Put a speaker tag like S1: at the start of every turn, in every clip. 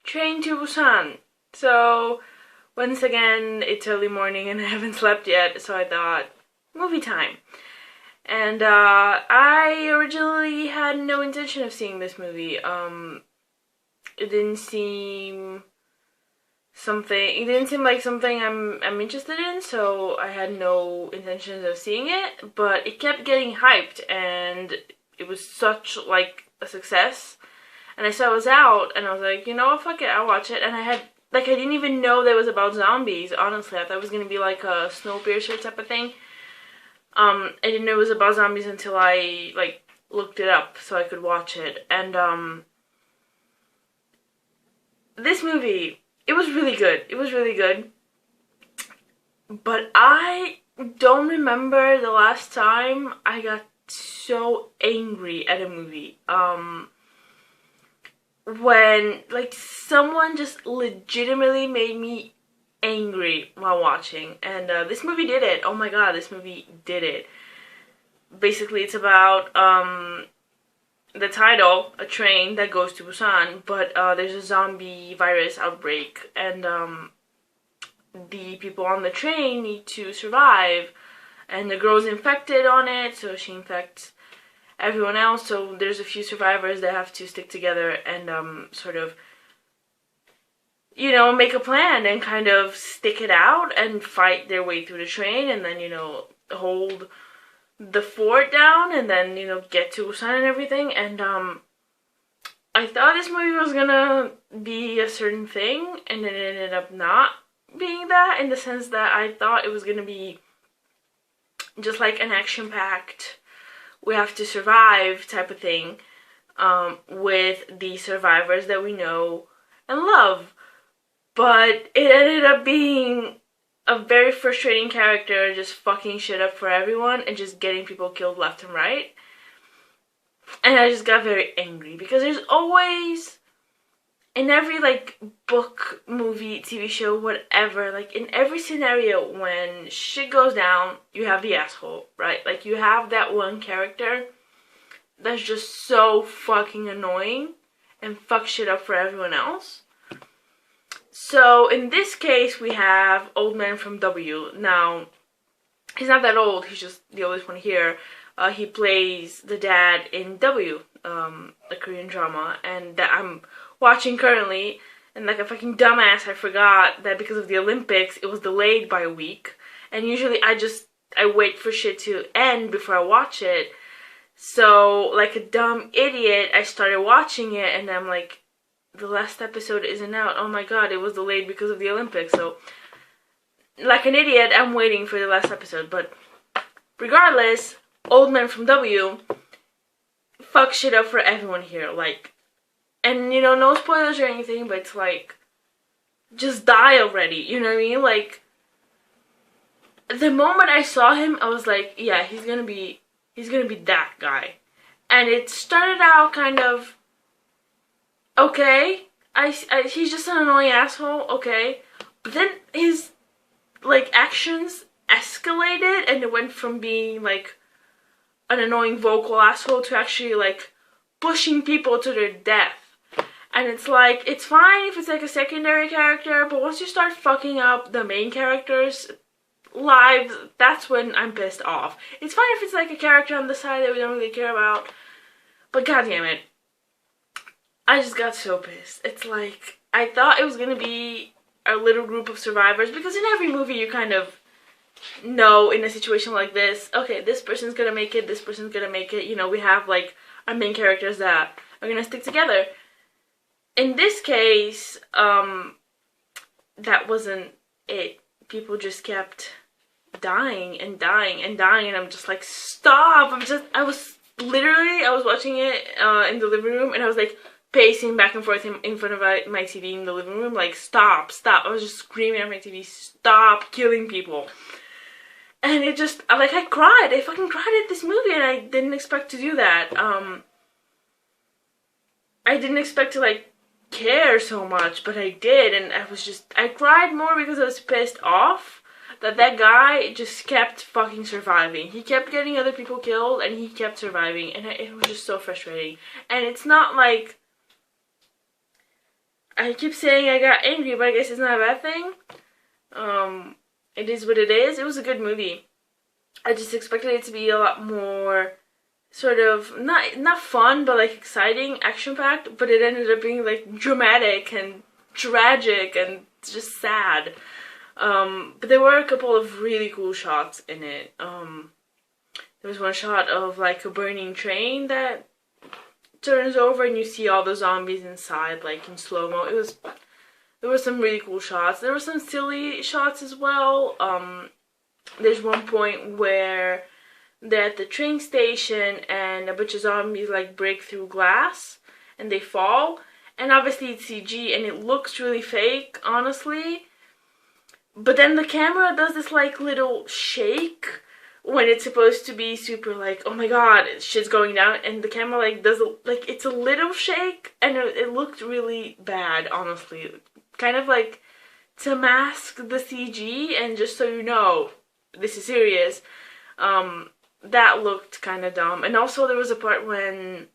S1: Train to Busan. So, once again, it's early morning and I haven't slept yet, so I thought, movie time. And I originally had no intention of seeing this movie. It didn't seem like something I'm interested in, so I had no intentions of seeing it, but it kept getting hyped and it was such like a success. And I saw it was out and I was like, you know what, fuck it, I'll watch it. And I didn't even know that it was about zombies, honestly. I thought it was gonna be like a Snowpiercer type of thing. I didn't know it was about zombies until I looked it up so I could watch it. And this movie, it was really good. It was really good. But I don't remember the last time I got so angry at a movie. When someone just legitimately made me angry while watching, and this movie did it. Oh my god, this movie did it. Basically, it's about the title, a train that goes to Busan, but there's a zombie virus outbreak, and the people on the train need to survive, and the girl's infected on it, so she infects everyone else. So there's a few survivors that have to stick together and sort of, you know, make a plan and kind of stick it out and fight their way through the train, and then, you know, hold the fort down, and then, you know, get to Busan and everything. And I thought this movie was gonna be a certain thing, and it ended up not being that, in the sense that I thought it was gonna be just like an action-packed, we have to survive type of thing, with the survivors that we know and love. But it ended up being a very frustrating character just fucking shit up for everyone and just getting people killed left and right. And I just got very angry because there's always, in every book, movie, TV show, whatever, in every scenario when shit goes down, you have the asshole, right? You have that one character that's just so fucking annoying and fuck shit up for everyone else. So in this case, we have Old Man from W. Now, he's not that old, he's just the oldest one here. He plays the dad in W, a Korean drama, and that I'm watching currently. And like a fucking dumbass, I forgot that because of the Olympics, it was delayed by a week. And usually I wait for shit to end before I watch it. So, like a dumb idiot, I started watching it, and I'm like, the last episode isn't out. Oh my god, it was delayed because of the Olympics. So, like an idiot, I'm waiting for the last episode. But regardless, Old Man from W, fuck shit up for everyone here. And you know, no spoilers or anything, but it's just die already. You know what I mean? The moment I saw him, I was like, yeah, he's gonna be that guy. And it started out kind of okay. He's just an annoying asshole, okay. But then his actions escalated, and it went from being an annoying vocal asshole to actually pushing people to their death. And it's it's fine if it's a secondary character, but once you start fucking up the main character's lives, that's when I'm pissed off. It's fine if it's a character on the side that we don't really care about, but goddammit, I just got so pissed. It's I thought it was gonna be a little group of survivors, because in every movie you kind of know in a situation like this, okay, this person's gonna make it, this person's gonna make it, you know, we have our main characters that are gonna stick together. In this case, that wasn't it. People just kept dying and dying and dying, and I'm just stop. I was watching it in the living room, and I was pacing back and forth in front of my TV in the living room, stop. I was just screaming at my TV, stop killing people. And it just, I cried. I fucking cried at this movie, and I didn't expect to do that. I didn't expect to, care so much, but I did, and I cried more because I was pissed off that guy just kept fucking surviving. He kept getting other people killed, and he kept surviving, and it was just so frustrating. And it's not I keep saying I got angry, but I guess it's not a bad thing. It is what it is. It was a good movie. I just expected it to be a lot more sort of not fun, but like exciting, action packed. But it ended up being like dramatic and tragic and just sad. But there were a couple of really cool shots in it. There was one shot of like a burning train that turns over and you see all the zombies inside, like in slow-mo. There were some really cool shots. There were some silly shots as well. There's one point where they're at the train station and a bunch of zombies like break through glass and they fall. And obviously it's CG and it looks really fake, honestly. But then the camera does this like little shake when it's supposed to be super like, oh my god, shit's going down, and the camera like does like it's a little shake, and it looked really bad, honestly. Kind of like to mask the CG, and just so you know, this is serious. That looked kind of dumb. And also there was a part when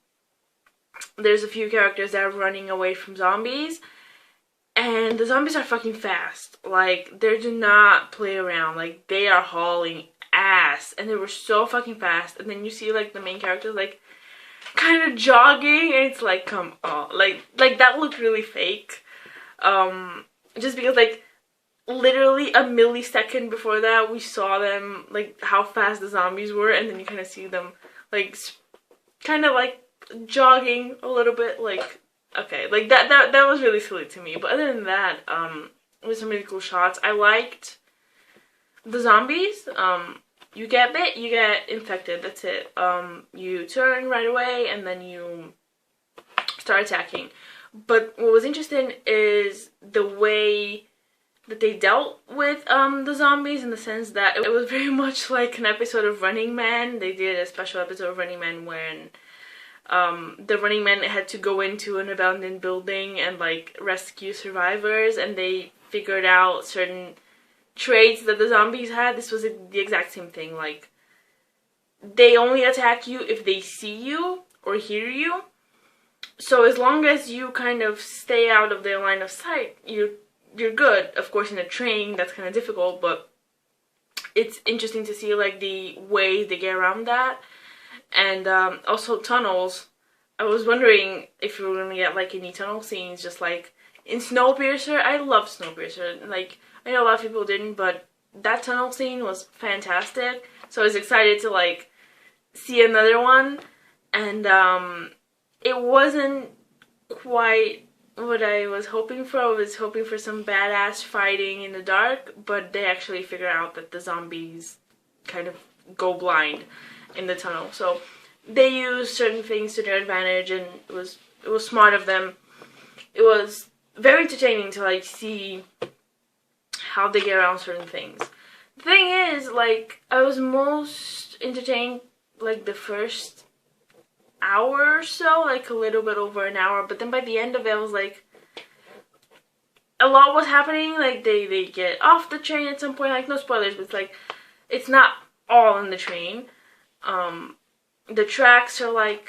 S1: there's a few characters that are running away from zombies, and the zombies are fucking fast. Like, they do not play around. Like, they are hauling ass, and they were so fucking fast. And then you see like the main characters like kind of jogging, and it's like, come on, like that looked really fake. Just because like literally a millisecond before that we saw them like how fast the zombies were, and then you kind of see them like kind of like jogging a little bit. Like, okay, like that was really silly to me. But other than that, it was some really cool shots. I liked the zombies. You get bit, you get infected, that's it. You turn right away and then you start attacking. But what was interesting is the way that they dealt with the zombies, in the sense that it was very much like an episode of Running Man. They did a special episode of Running Man when the Running Man had to go into an abandoned building and like rescue survivors, and they figured out certain traits that the zombies had. This was the exact same thing. Like, they only attack you if they see you or hear you. So as long as you kind of stay out of their line of sight, you're good. Of course, in a train, that's kind of difficult, but it's interesting to see like the way they get around that. And also tunnels. I was wondering if we were gonna get like any tunnel scenes, just like in Snowpiercer. I love Snowpiercer. Like, I know a lot of people didn't, but that tunnel scene was fantastic. So I was excited to like see another one, and it wasn't quite what I was hoping for. I was hoping for some badass fighting in the dark, but they actually figure out that the zombies kind of go blind in the tunnel. So they use certain things to their advantage, and it was smart of them. It was very entertaining to like see how they get around certain things. The thing is, like, I was most entertained like the first hour or so, like a little bit over an hour, but then by the end of it I was like, a lot was happening. Like, they get off the train at some point, like, no spoilers, but it's like, it's not all in the train. The tracks are like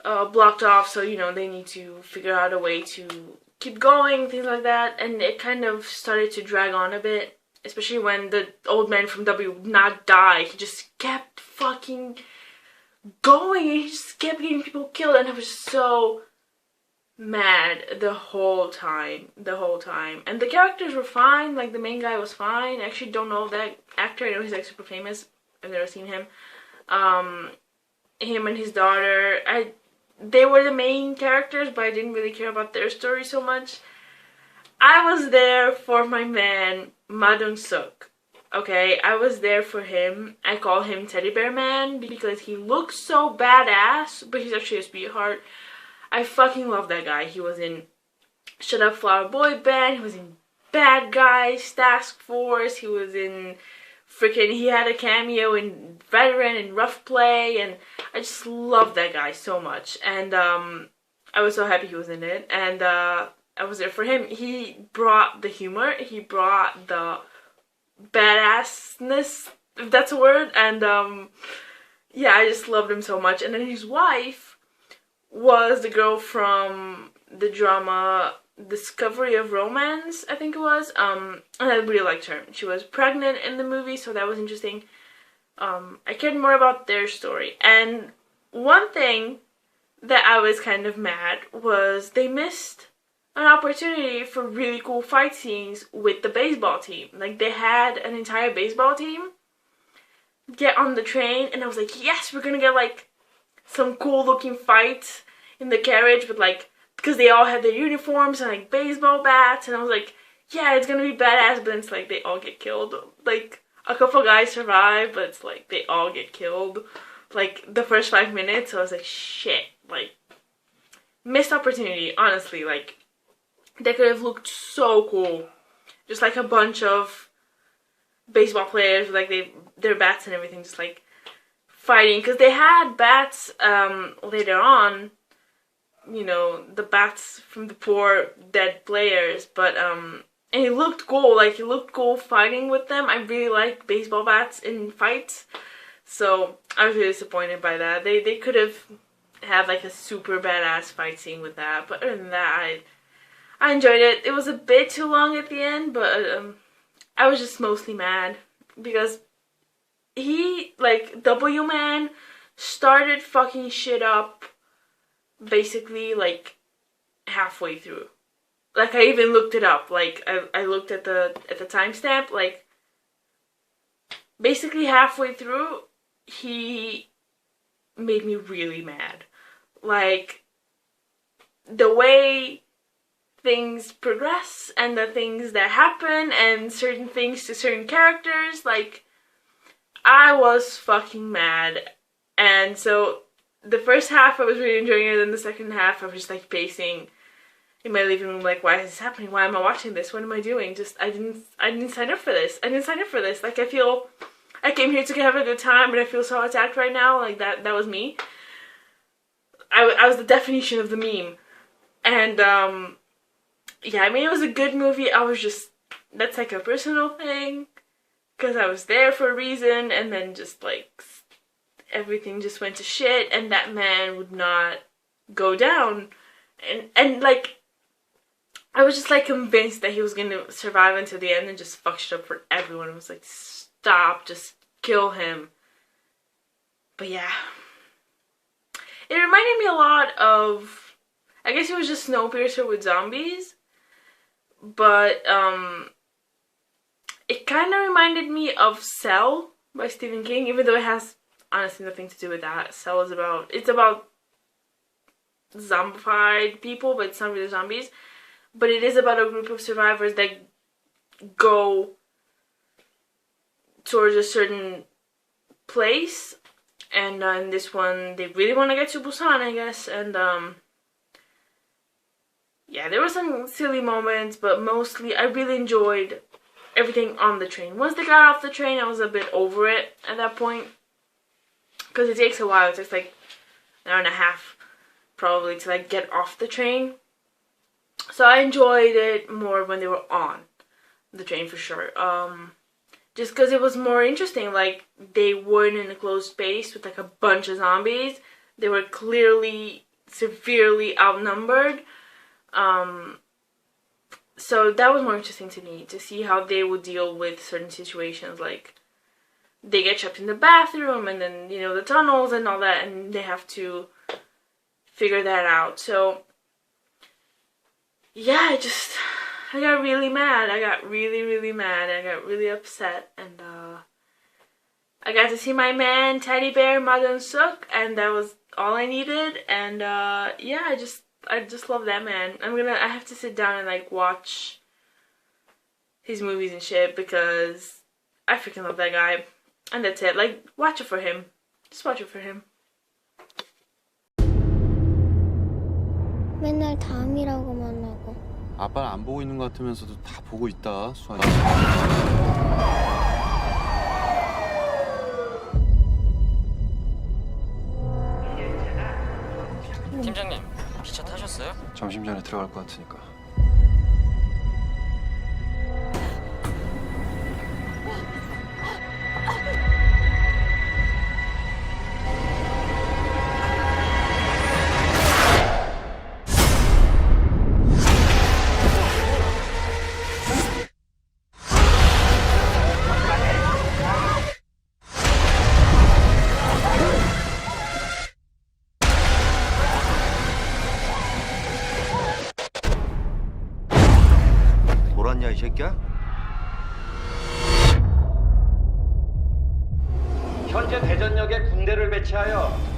S1: blocked off, so you know they need to figure out a way to keep going, things like that. And it kind of started to drag on a bit, especially when the old man from W would not die. He just kept fucking going, and he just kept getting people killed, and I was so mad the whole time. And the characters were fine. Like, the main guy was fine. I actually don't know that actor. I know he's like super famous. I've never seen him. Him and his daughter, they were the main characters, but I didn't really care about their story so much. I was there for my man, Ma Dong-suk. Okay, I was there for him. I call him Teddy Bear Man because he looks so badass, but he's actually a sweetheart. I fucking love that guy. He was in Shut Up Flower Boy Band. He was in Bad Guys Task Force. He was in he had a cameo in Veteran and Rough Play, and I just love that guy so much. And I was so happy he was in it, and I was there for him. He brought the humor. He brought the badassness, if that's a word. And yeah, I just loved him so much. And then his wife was the girl from the drama Discovery of Romance, I think it was. And I really liked her. She was pregnant in the movie, so that was interesting. I cared more about their story. And one thing that I was kind of mad was they missed an opportunity for really cool fight scenes with the baseball team. Like, they had an entire baseball team get on the train, and I was like, yes, we're gonna get like some cool looking fights in the carriage with like, because they all had their uniforms and like baseball bats, and I was like, yeah, it's gonna be badass, but it's like they all get killed. Like, a couple guys survive, but it's like they all get killed like the first 5 minutes. So I was like, shit, like, missed opportunity, honestly. Like, they could have looked so cool, just like a bunch of baseball players with like their bats and everything, just like fighting, because they had bats later on, you know, the bats from the poor dead players, but and it looked cool. Like, it looked cool fighting with them. I really like baseball bats in fights, so I was really disappointed by that. They could have had like a super badass fight scene with that, but other than that, I enjoyed it. It was a bit too long at the end, but I was just mostly mad because he, like, W-Man started fucking shit up basically like halfway through. Like, I even looked it up. Like, I looked at the timestamp. Like, basically halfway through, he made me really mad. Like, the way things progress and the things that happen and certain things to certain characters, like, I was fucking mad. And so the first half I was really enjoying it, and the second half I was just like pacing in my living room, like, why is this happening? Why am I watching this? What am I doing? Just, I didn't sign up for this. I didn't sign up for this. Like, I feel I came here to have a good time, but I feel so attacked right now. Like, that was me. I was the definition of the meme. And yeah, I mean, it was a good movie. I was just, that's like a personal thing, because I was there for a reason, and then just like everything just went to shit, and that man would not go down, and like, I was just like convinced that he was gonna survive until the end and just fuck shit up for everyone. I was like, stop, just kill him. But yeah, it reminded me a lot of, I guess it was just Snowpiercer with zombies, but it kind of reminded me of Cell by Stephen King, even though it has honestly nothing to do with that. Cell is about, it's about zombified people, but it's not really zombies. But it is about a group of survivors that go towards a certain place, and in this one they really want to get to Busan, I guess. And yeah, there were some silly moments, but mostly I really enjoyed everything on the train. Once they got off the train, I was a bit over it at that point, because it takes a while. It takes like an hour and a half probably to like get off the train. So I enjoyed it more when they were on the train, for sure. Just because it was more interesting. Like, they weren't in a closed space with like a bunch of zombies. They were clearly severely outnumbered. So that was more interesting to me, to see how they would deal with certain situations. Like, they get trapped in the bathroom, and then, you know, the tunnels and all that, and they have to figure that out. So yeah, I got really mad. I got really mad. I got really upset, and I got to see my man Teddy Bear Madon Suk, and that was all I needed. And yeah, I just love that man. I have to sit down and like watch his movies and shit, because I freaking love that guy. And that's it. Like, watch it for him. Just watch it for him.
S2: 맨날 다음이라고만 하고.
S3: 아빠는 안 보고 있는 것 같으면서도 다 보고 있다, 수아이.
S4: 팀장님, 기차 타셨어요?
S3: 점심 전에 들어갈 것 같으니까.
S5: 나왔냐 이 새끼야? 현재 대전역에 군대를 배치하여